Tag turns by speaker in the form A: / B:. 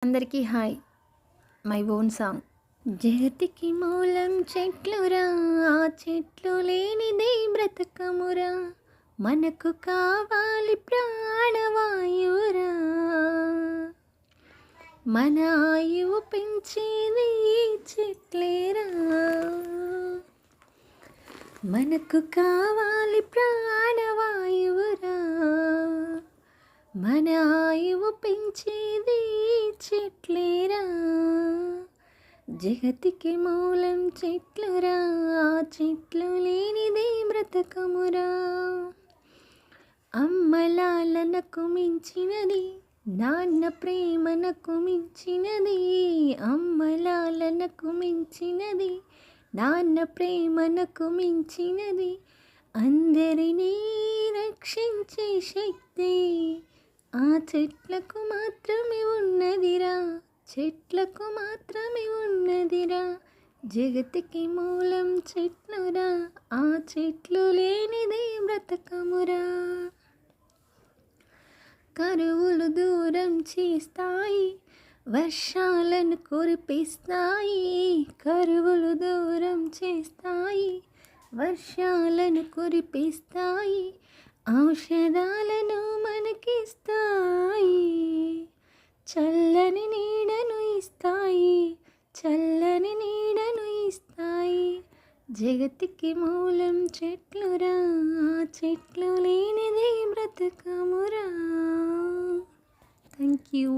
A: అందరికీ hi. My own song. జగతికి మూలం చెట్లురా, ఆ చెట్లు లేనిదే బ్రతకమురా, మనకు కావాలి ప్రాణవాయువురా, మన ఆయువు పెంచేది ఈ చెట్లేరా, మనకు కావాలి ప్రాణవాయువురా, మన ఆయువు పెంచేది చెట్లేరా. జగతికి మూలం చెట్లురా, ఆ చెట్లు లేనిదే బ్రతకమురా, అమ్మలాలనకు మించినది, నాన్న ప్రేమనకు మించినది, అమ్మలాలనకు మించినది, నాన్న ప్రేమనకు మించినది, అందరినీ రక్షించే శక్తి ఆ చెట్లకు మాత్రమే ఉన్నదిరా, చెట్లకు మాత్రమే ఉన్నదిరా. జగతికి మూలం చెట్లురా, ఆ చెట్లు లేనిదే బ్రతకమురా. కరువులు దూరం చేస్తాయి, వర్షాలను కురిపిస్తాయి, కరువులు దూరం చేస్తాయి, వర్షాలను కురిపిస్తాయి, ఔషధాలను మనకిస్తాయి, చల్లని నీడను ఇస్తాయి, చల్లని నీడను ఇస్తాయి. జగతికి మూలం చెట్లురా, ఆ చెట్లు లేనిదే బ్రతకమురా. Thank you.